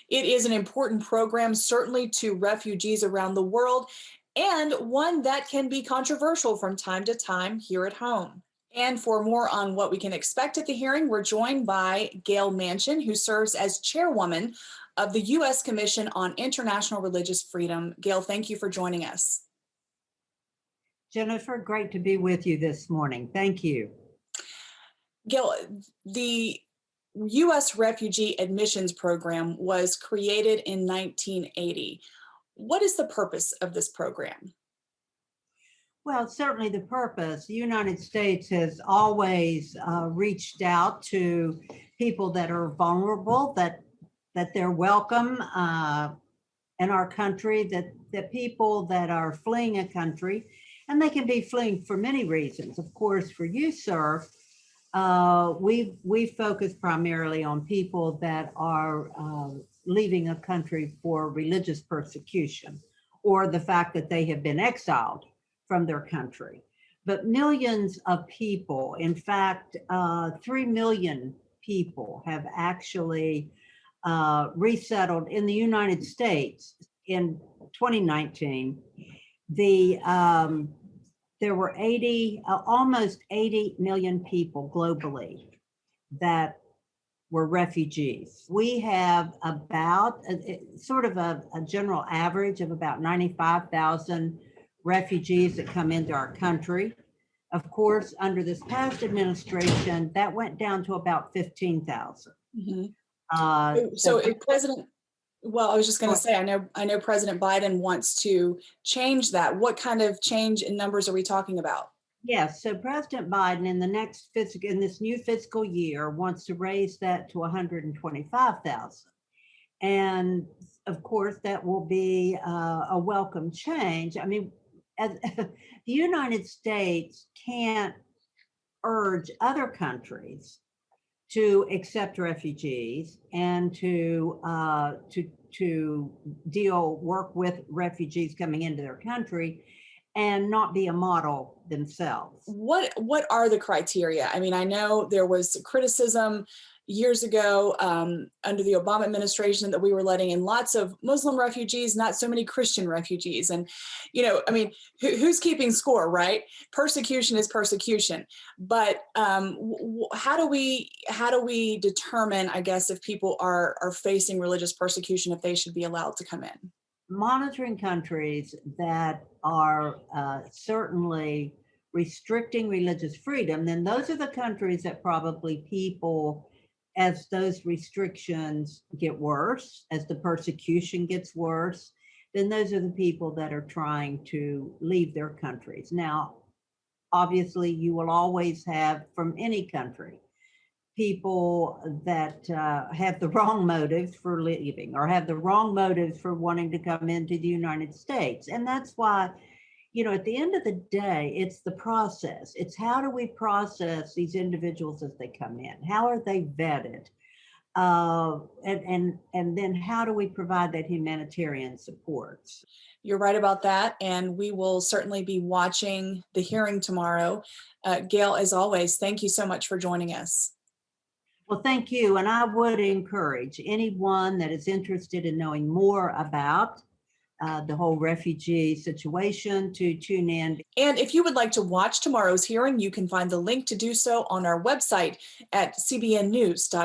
It is an important program, certainly to refugees around the world, and one that can be controversial from time to time here at home. And for more on what we can expect at the hearing, we're joined by Gail Manchin, who serves as chairwoman of the U.S. Commission on International Religious Freedom. Gail, thank you for joining us. Jennifer, great to be with you this morning. Thank you. Gail, the U.S. Refugee Admissions Program was created in 1980. What is the purpose of this program? Well, certainly the purpose. The United States has always reached out to people that are vulnerable, that they're welcome in our country, that people that are fleeing a country, and they can be fleeing for many reasons. Of course, for you, sir, we focus primarily on people that are leaving a country for religious persecution or the fact that they have been exiled from their country. But millions of people, in fact, 3 million people have actually resettled in the United States in 2019. There were almost 80 million people globally that were refugees. We have about sort of a general average of about 95,000 refugees that come into our country. Of course, under this past administration, that went down to about 15,000. Mm-hmm. So if President, well, I was just going to say, I know President Biden wants to change that. What kind of change in numbers are we talking about? Yes, so President Biden in this new fiscal year wants to raise that to 125,000. And of course, that will be a welcome change. I mean, the United States can't urge other countries to accept refugees and to work with refugees coming into their country and not be a model themselves. What are the criteria? I mean, I know there was criticism years ago under the Obama administration that we were letting in lots of Muslim refugees, not so many Christian refugees. And, you know, I mean, who's keeping score, right? Persecution is persecution. But how do we determine, I guess, if people are facing religious persecution, if they should be allowed to come in? Monitoring countries that are certainly restricting religious freedom, then those are the countries that probably people, as those restrictions get worse, as the persecution gets worse, then those are the people that are trying to leave their countries. Now, obviously, you will always have from any country people that have the wrong motives for leaving or have the wrong motives for wanting to come into the United States. And that's why, you know, at the end of the day, it's the process. It's how do we process these individuals as they come in? How are they vetted? And then how do we provide that humanitarian support? You're right about that. And we will certainly be watching the hearing tomorrow. Gail, as always, thank you so much for joining us. Well, thank you. And I would encourage anyone that is interested in knowing more about the whole refugee situation to tune in. And if you would like to watch tomorrow's hearing, you can find the link to do so on our website at cbnnews.com.